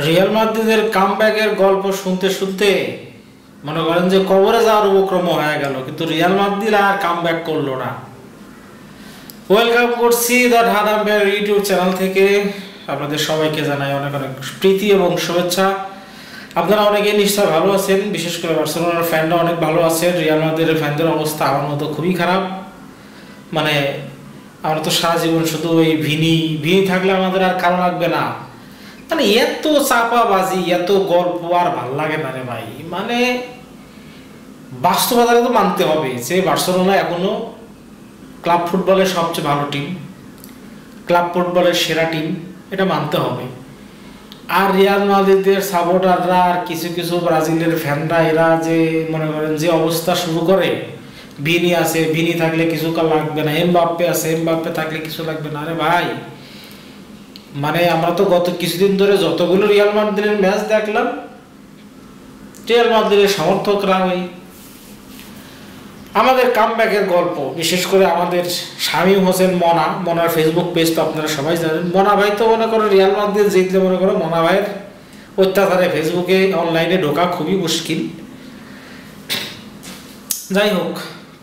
Real মাদ্রিদের কামব্যাকের গল্প শুনতে শুনতে মনে করেন যে কবরে যাওয়ার উপক্রম হয়ে গেল, কিন্তু রিয়াল মাদ্রিদ আর কামব্যাক করলো না। ওয়েলকাম করছি দ্য ঢাকা ইউটিউব চ্যানেল থেকে। আপনাদের সবাইকে জানাই অনেক অনেক প্রীতি এবং শুভেচ্ছা। আপনারা অনেকেই নিশ্চয় ভালো আছেন, বিশেষ করে বার্সেলোনার ফ্যানরা অনেক ভালো আছেন। রিয়াল মাদ্রিদের ফ্যানদের অবস্থা আমার মতো খুবই খারাপ। মানে আমরা তো সারা জীবন শুধু ওই ভিনি থাকলে আমাদের আর কারো লাগবে না। মানে এত চাপাবাজি, এত গল্প আর ভাল লাগে না রে ভাই। মানে বাস্তবতা তো মানতে হবে যে বার্সেলোনা এখনো ক্লাব ফুটবলের সবচেয়ে ভালো টিম, ক্লাব ফুটবলের সেরা টিম, এটা মানতে হবে। আর রিয়াল মাদ্রিদের সাপোর্টাররা আর কিছু কিছু ব্রাজিলের ফ্যানরা এরা যে মনে করেন যে অবস্থা শুরু করে, ভিনি আছে, ভিনি থাকলে কিছু লাগবে না, এমবাপ্পে আছে, এমবাপ্পে থাকলে কিছু লাগবে না। আরে ভাই, মানে আমরা তো গত কিছুদিন ধরে যতগুলো রিয়াল মাদ্রিদের ম্যাচ দেখলাম, রিয়াল মাদ্রিদের সমর্থকরা ওই আমাদের কামব্যাকের গল্প, বিশেষ করে আমাদের শামীম হোসেন মনার ফেসবুক পেজ তো আপনারা সবাই জানেন। মনা ভাই তো মনে করো রিয়াল মাদ্রিদ জিতলে মনে করো মনা ভাইয়ের অত্যাচারে ফেসবুকে অনলাইনে ঢোকা খুবই মুশকিল। যাই হোক,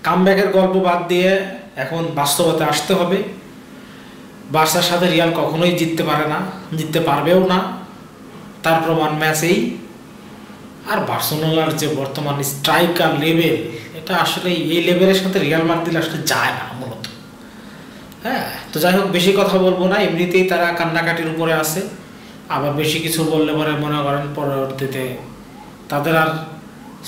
কামব্যাকের গল্প বাদ দিয়ে এখন বাস্তবতা আসতে হবে। বার্সার সাথে রিয়াল কখনোই জিততে পারে না, জিততে পারবেও না, তার প্রমাণ ম্যাচেই। আর বার্সেলোনার যে বর্তমান স্ট্রাইকার লেভেল, এটা আসলে এই লেভেলের সাথে রিয়াল মাদ্রিদ আসলে যায় না মূলত। হ্যাঁ, তো যাই হোক, বেশি কথা বলবো না। এমনিতেই তারা কান্নাকাটির উপরে আছে, আবার বেশি কিছু বললে পরে মনে করেন পরবর্তীতে তাদের আর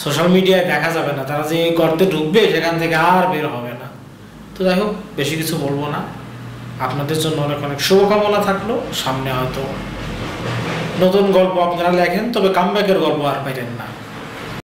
সোশ্যাল মিডিয়ায় দেখা যাবে না, তারা যে গর্তে ঢুকবে সেখান থেকে আর বের হবে না। তো যাই হোক, বেশি কিছু বলবো না। আপনাদের জন্য অনেক অনেক শুভকামনা থাকলো। সামনে হয়তো নতুন গল্প আপনারা লেখেন, তবে কামব্যাকের গল্প আর পাইলেন না।